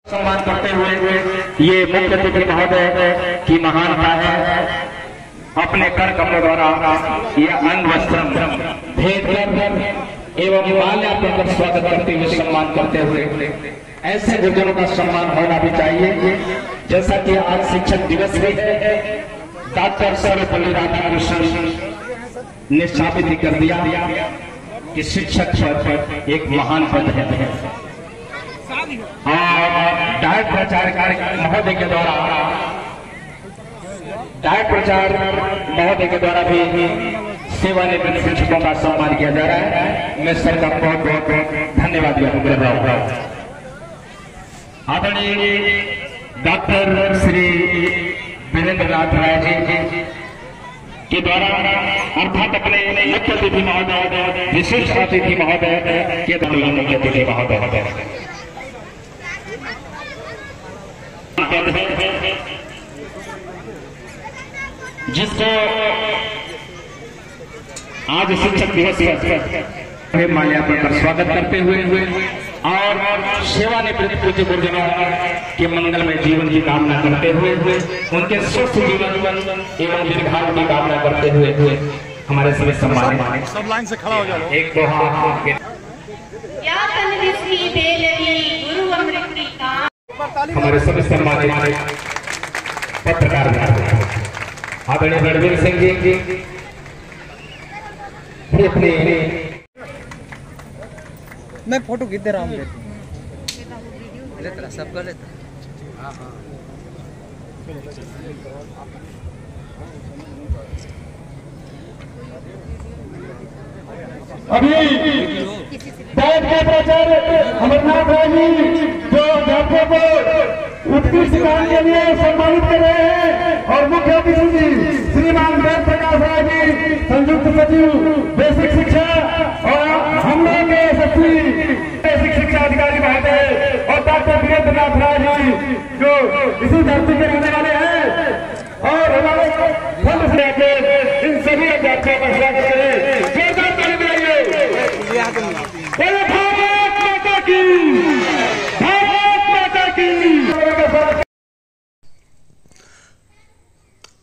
सम्मान करते हुए ये मुख्य अतिथि महोदय की महानता है, अपने कर कमलों द्वारा ये अंग वस्त्र भेद कर एवं माल्यार्पण कर स्वागत करते हुए सम्मान करते हुए ऐसे गुरुजनों का सम्मान होना भी चाहिए। जैसा कि आज शिक्षक दिवस भी है, डॉक्टर सर्वपल्ली राधाकृष्णन ने साबित ही कर दिया कि शिक्षक पद एक महान पद है। और डायट प्रचार महोदय के द्वारा भी सेवानिवृत्त शिक्षकों का सम्मान किया जा रहा है। मैं सर का बहुत बहुत धन्यवाद ज्ञापन कर रहा हूँ। आदरणीय डॉक्टर श्री वीरेंद्र नाथ राय जी के द्वारा अर्थात अपने मुख्य अतिथि महोदय, विशिष्ट अतिथि महोदय के द्वारा मुख्य अतिथि महोदय जिसको आज शिक्षक दिवस पर माल्यार्पण कर स्वागत करते हुए और सेवानिवृत्त पूज्य गुरुजनों के मंगलमय जीवन की कामना करते हुए उनके स्वस्थ जीवन एवं दीर्घायु की कामना करते हुए हमारे सभी सम्मानित सब लाइन से खड़ा हो जाओ। एक दो हमारे सभी सम्मानित पत्रकार आदरणीय रणवीर सिंह जी अपने मैं फोटो खींच दे रहा हूँ। सब कर लेता। अभी डायट के प्राचार्य अमरनाथ राय जी जो छात्रों को उत्कृष्ट काम के लिए सम्मानित कर रहे हैं और मुख्य अतिथि श्रीमान वेद प्रकाश राय जी संयुक्त सचिव बेसिक शिक्षा और हम लोग के एसएससी बेसिक शिक्षा अधिकारी महोदय और डॉक्टर वीरेंद्र नाथ राय जी जो इसी धरती के रहने वाले हैं और हमारे फंड से आकर इन सभी अध्यापकों का स्वागत करें। भारत माता की, भारत माता की।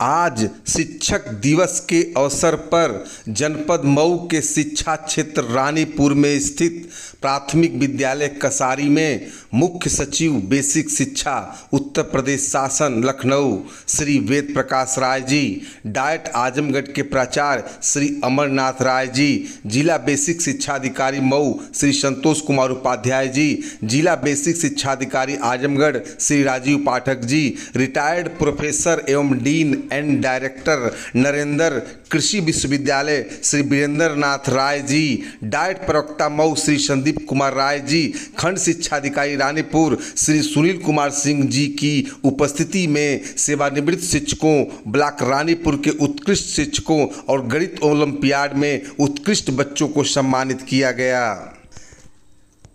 आज शिक्षक दिवस के अवसर पर जनपद मऊ के शिक्षा क्षेत्र रानीपुर में स्थित प्राथमिक विद्यालय कसारी में मुख्य सचिव बेसिक शिक्षा उत्तर प्रदेश शासन लखनऊ श्री वेद प्रकाश राय जी, डायट आजमगढ़ के प्राचार्य श्री अमरनाथ राय जी, जिला बेसिक शिक्षा अधिकारी मऊ श्री संतोष कुमार उपाध्याय जी, जिला बेसिक शिक्षा अधिकारी आजमगढ़ श्री राजीव पाठक जी, रिटायर्ड प्रोफेसर एवं डीन एंड डायरेक्टर नरेंद्र कृषि विश्वविद्यालय श्री वीरेंद्र नाथ राय जी, डायट प्रवक्ता मऊ श्री संदीप कुमार राय जी, खंड शिक्षा अधिकारी रानीपुर श्री सुनील कुमार सिंह जी की उपस्थिति में सेवानिवृत्त शिक्षकों, ब्लॉक रानीपुर के उत्कृष्ट शिक्षकों और गणित ओलंपियाड में उत्कृष्ट बच्चों को सम्मानित किया गया।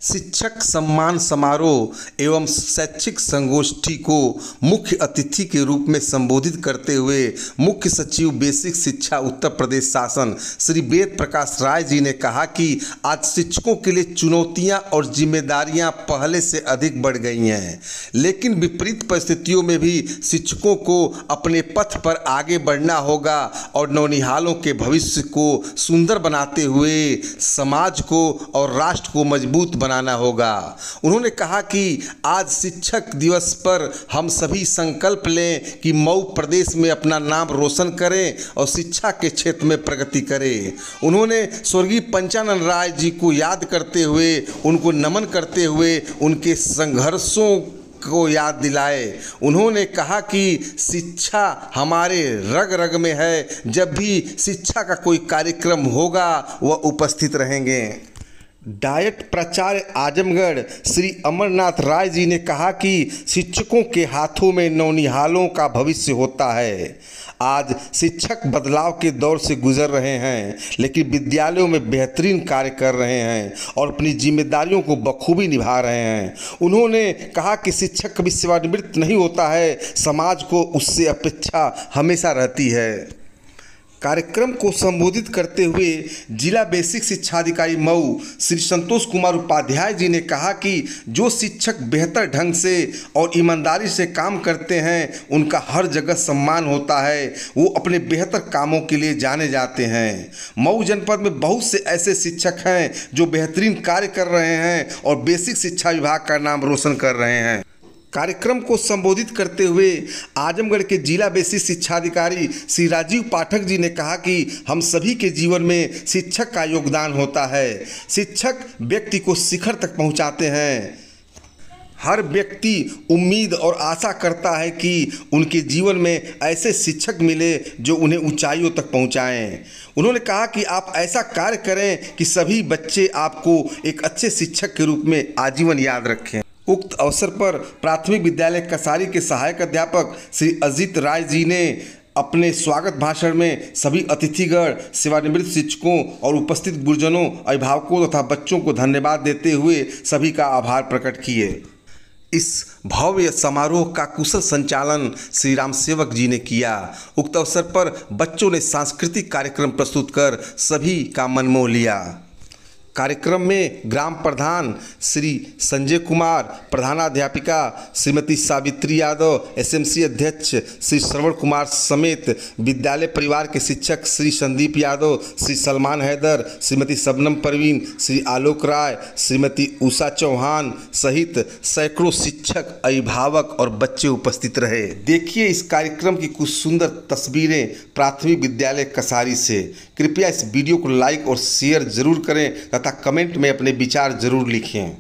शिक्षक सम्मान समारोह एवं शैक्षिक संगोष्ठी को मुख्य अतिथि के रूप में संबोधित करते हुए मुख्य सचिव बेसिक शिक्षा उत्तर प्रदेश शासन श्री वेद प्रकाश राय जी ने कहा कि आज शिक्षकों के लिए चुनौतियां और जिम्मेदारियां पहले से अधिक बढ़ गई हैं, लेकिन विपरीत परिस्थितियों में भी शिक्षकों को अपने पथ पर आगे बढ़ना होगा और नौनिहालों के भविष्य को सुंदर बनाते हुए समाज को और राष्ट्र को मजबूत बनाना होगा। उन्होंने कहा कि आज शिक्षक दिवस पर हम सभी संकल्प लें कि मऊ प्रदेश में अपना नाम रोशन करें और शिक्षा के क्षेत्र में प्रगति करें। उन्होंने स्वर्गीय पंचानन राय जी को याद करते हुए, उनको नमन करते हुए उनके संघर्षों को याद दिलाए। उन्होंने कहा कि शिक्षा हमारे रग रग में है, जब भी शिक्षा का कोई कार्यक्रम होगा वह उपस्थित रहेंगे। डायट प्राचार्य आजमगढ़ श्री अमरनाथ राय जी ने कहा कि शिक्षकों के हाथों में नौनिहालों का भविष्य होता है। आज शिक्षक बदलाव के दौर से गुजर रहे हैं, लेकिन विद्यालयों में बेहतरीन कार्य कर रहे हैं और अपनी जिम्मेदारियों को बखूबी निभा रहे हैं। उन्होंने कहा कि शिक्षक कभी सेवानिवृत्त नहीं होता है, समाज को उससे अपेक्षा हमेशा रहती है। कार्यक्रम को संबोधित करते हुए जिला बेसिक शिक्षा अधिकारी मऊ श्री संतोष कुमार उपाध्याय जी ने कहा कि जो शिक्षक बेहतर ढंग से और ईमानदारी से काम करते हैं उनका हर जगह सम्मान होता है, वो अपने बेहतर कामों के लिए जाने जाते हैं। मऊ जनपद में बहुत से ऐसे शिक्षक हैं जो बेहतरीन कार्य कर रहे हैं और बेसिक शिक्षा विभाग का नाम रोशन कर रहे हैं। कार्यक्रम को संबोधित करते हुए आजमगढ़ के जिला बेसिक शिक्षा अधिकारी श्री राजीव पाठक जी ने कहा कि हम सभी के जीवन में शिक्षक का योगदान होता है। शिक्षक व्यक्ति को शिखर तक पहुंचाते हैं। हर व्यक्ति उम्मीद और आशा करता है कि उनके जीवन में ऐसे शिक्षक मिले जो उन्हें ऊंचाइयों तक पहुंचाएं। उन्होंने कहा कि आप ऐसा कार्य करें कि सभी बच्चे आपको एक अच्छे शिक्षक के रूप में आजीवन याद रखें। उक्त अवसर पर प्राथमिक विद्यालय कसारी के सहायक अध्यापक श्री अजीत राय जी ने अपने स्वागत भाषण में सभी अतिथिगण, सेवानिवृत्त शिक्षकों और उपस्थित गुरुजनों, अभिभावकों तथा बच्चों को धन्यवाद देते हुए सभी का आभार प्रकट किए। इस भव्य समारोह का कुशल संचालन श्री राम सेवक जी ने किया। उक्त अवसर पर बच्चों ने सांस्कृतिक कार्यक्रम प्रस्तुत कर सभी का मन मोह लिया। कार्यक्रम में ग्राम प्रधान श्री संजय कुमार, प्रधानाध्यापिका श्रीमती सावित्री यादव, एसएमसी अध्यक्ष श्री श्रवण कुमार समेत विद्यालय परिवार के शिक्षक श्री संदीप यादव, श्री सलमान हैदर, श्रीमती शबनम परवीन, श्री आलोक राय, श्रीमती उषा चौहान सहित सैकड़ों शिक्षक, अभिभावक और बच्चे उपस्थित रहे। देखिए इस कार्यक्रम की कुछ सुंदर तस्वीरें प्राथमिक विद्यालय कसारी से। कृपया इस वीडियो को लाइक और शेयर जरूर करें तथा कमेंट में अपने विचार जरूर लिखें।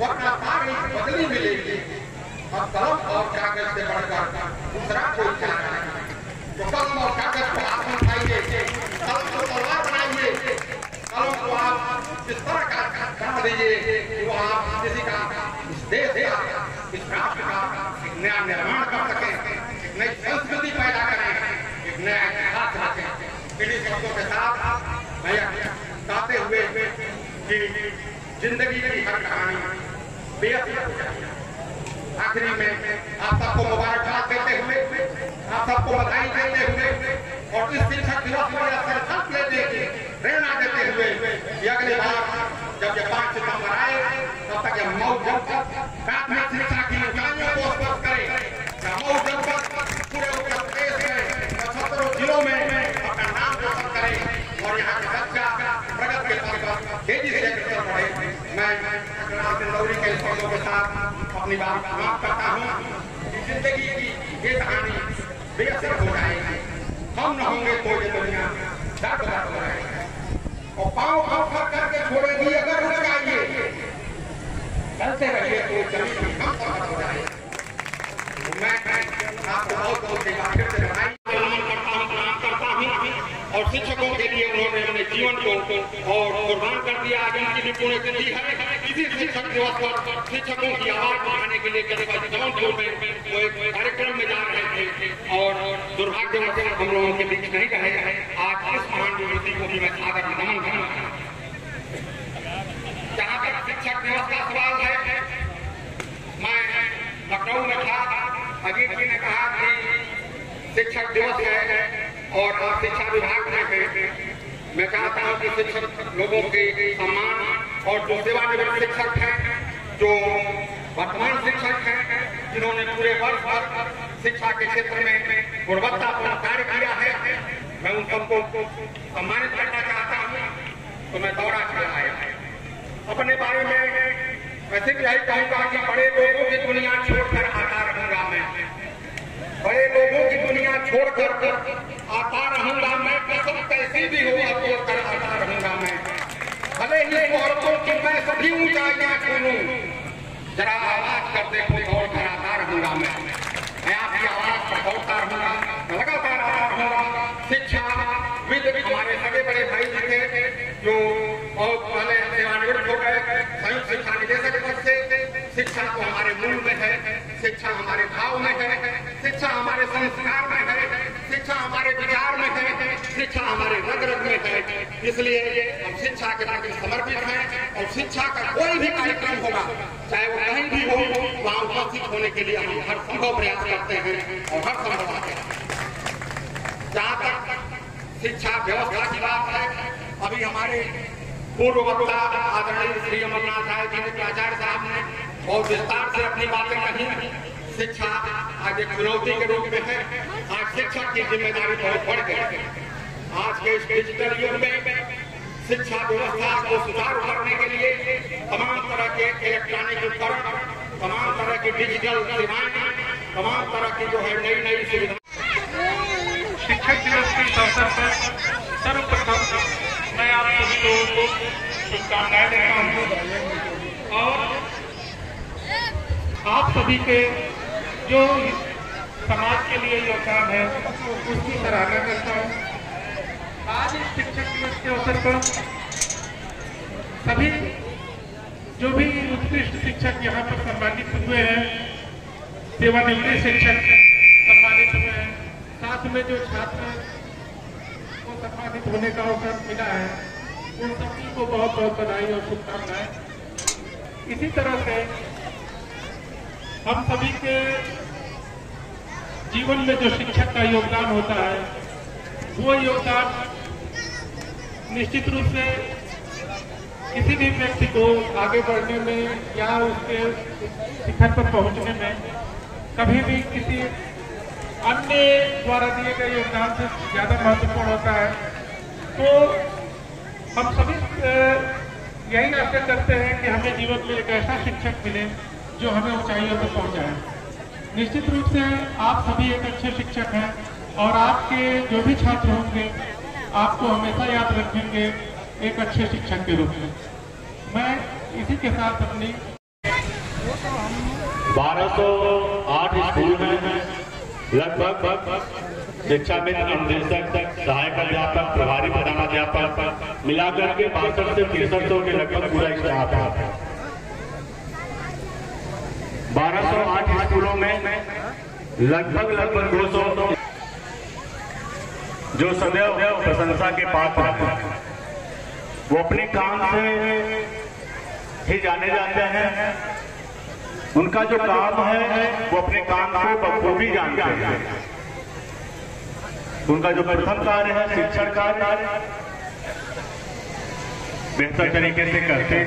वरना तारीख बदली मिलेगी। अब कलम और कागज से बढ़कर दूसरा कोई क्या है? तो कलम और कागज को हाथ में उठाइए, कलम को तलवार बनाइए, कलम को आप इस तरह का बना दीजिए कि वो आप किसी का, इस देश का, इस राष्ट्र का एक नया निर्माण कर सकें, एक नई संस्कृति पैदा करें, एक नया इतिहास रखें। इन्हीं शब्दों के साथ मैं कहते हुए कि जिंदगी की हर कहानी बेहद हो जाएगी। आखिरी में आप सबको मुबारकबाद देते हुए, आप सबको बधाई देते हुए और इस शिक्षक दिवस पर यह संकल्प लेते हुए, प्रेरणा देते हुए कि अगली बार जब ये 5 सितंबर आए तब तक यह मऊ जनपद प्राथमिक शिक्षा की ऊंचाइयों को स्पर्श करे। मऊ जनपद पूरे उत्तर प्रदेश में 75 जिलों में अपना नाम रोशन करे और यहाँ के बच्चा प्रगति के पथ पर तेजी से अग्रसर बढ़े। मैं सिंदौरी के शब्दों के साथ अपनी बात समाप्त करता हूँ कि जिंदगी की ये कहानी बेअसर हो जाएगी। हम न होंगे तो ये दुनिया दर्द हो जाएगी और पाँव फट करके छोड़ेगी अगर रुक जाइए, चलते रहिए तो जमीन कम समझ हो जाएगी। मैं आपको बहुत बहुत फिर से बधाई प्रणाम करता हूँ और शिक्षकों के लिए उन्होंने अपने जीवन को और कुर्बान कर दिया। आज उनकी भी पुण्यतिथि है। इसी शिक्षक दिवस पर शिक्षकों की आवाज उठाने के लिए जौनपुर में वो एक कार्यक्रम में जा रहे थे और दुर्भाग्यवश हम लोगों के बीच नहीं रहे। आज इस महान विभूति को भी मैं सादर नमन करूंगा। जहाँ तक शिक्षक दिवस का सवाल है, मैं लखनऊ में था, अजीत जी ने कहा कि शिक्षक दिवस है और आप शिक्षा विभाग में हैं। मैं चाहता हूं कि शिक्षक लोगों के सम्मान और जो सेवानिवृत्त शिक्षक हैं, जो वर्तमान शिक्षक हैं, जिन्होंने पूरे वर्ष भर शिक्षा के क्षेत्र में गुणवत्तापूर्ण कार्य किया है, मैं उन सबको सम्मानित करना चाहता हूं। तो मैं दौरा चला आया अपने बारे में मैं सिर्फ यही कहूँगा कि बड़े लोगों की दुनिया छोड़कर आता रहूंगा मैं, बड़े लोगों की दुनिया छोड़कर आता रहूंगा मैं, कसम कैसी भी हो तोड़ कर आता रहूंगा मैं। भले ही औरतों की मैं सभी ऊंचाइयां छूलूं, जरा आवाज कर देखो दौड़ कर आता रहूंगा मैं आपकी आवाज पर दौड़ता रहूंगा, लगातार आता रहूंगा। शिक्षा विद हमारे सगे बड़े भाई जी थे जो बहुत पहले सेवानिवृत्त हो गए संयुक्त शिक्षा निदेशक पद से। शिक्षा तो हमारे मूल में है, शिक्षा हमारे भाव में है, शिक्षा हमारे संस्कार में है, शिक्षा हमारे विचार में है, शिक्षा हमारे रग रग में है। इसलिए हम शिक्षा के प्रति समर्पित हैं और शिक्षा का कोई भी कार्यक्रम होगा, चाहे वो कहीं भी हो, वहाँ उपस्थित होने के लिए हम हर संभव प्रयास करते हैं और हर संभव आते हैं। जहाँ तक शिक्षा व्यवस्था की बात है, अभी हमारे पूर्व वक्ता आदरणीय श्री अमरनाथ राय जी प्राचार्य साहब ने बहुत विस्तार से अपनी बातें कही। शिक्षा आज एक चुनौती के रूप में है। आज शिक्षक की जिम्मेदारी बहुत बढ़ गई है। आज के इस डिजिटल युग में शिक्षा व्यवस्था को सुचारू करने के लिए तमाम तरह के इलेक्ट्रॉनिक उपकरण, तमाम तरह की डिजिटल सेवाएं, तमाम तरह की जो है नई नई सुविधा। शिक्षक दिवस के इस अवसर पर सर्वप्रथम मैं आप सभी लोगों को शुभकामनाएं देता हूँ और आप सभी के जो समाज के लिए योगदान है उसकी सराहना करता हूँ। आज इस शिक्षक दिवस के अवसर पर सभी जो भी उत्कृष्ट शिक्षक यहाँ पर सम्मानित हुए हैं, सेवानिवृत्त शिक्षक सम्मानित हुए हैं, साथ में जो छात्र को सम्मानित होने का अवसर मिला है, उन सभी को बहुत बहुत बधाई और शुभकामनाएं। इसी तरह से हम सभी के जीवन में जो शिक्षक का योगदान होता है, वो योगदान निश्चित रूप से किसी भी व्यक्ति को आगे बढ़ने में या उसके शिखर पर पहुंचने में कभी भी किसी अन्य द्वारा दिए गए योगदान से ज्यादा महत्वपूर्ण होता है। तो हम सभी यही आशा करते हैं कि हमें जीवन में एक ऐसा शिक्षक मिले जो हमें ऊंचाइयों पर पहुंचाए। निश्चित रूप से आप सभी एक अच्छे शिक्षक हैं और आपके जो भी छात्र होंगे आपको हमेशा याद रखेंगे एक अच्छे शिक्षक के रूप में। मैं इसी के साथ अपनी 1208 स्कूल में लगभग शिक्षा मित्र, अनुदेशक, सहायक अध्यापक, प्रभारी प्रधानाध्यापक मिलाकर के 62 से 6300 के लगभग पूरा स्टाफ है। 1208 स्कूलों में लगभग 200 जो सदैव प्रशंसा के पात्र हैं, वो अपने काम से ही जाने जाते हैं। उनका जो काम है वो अपने काम को बखूबी जानते हैं। उनका जो प्रथम कार्य है शिक्षण कार्य बेहतर तरीके से करते हैं।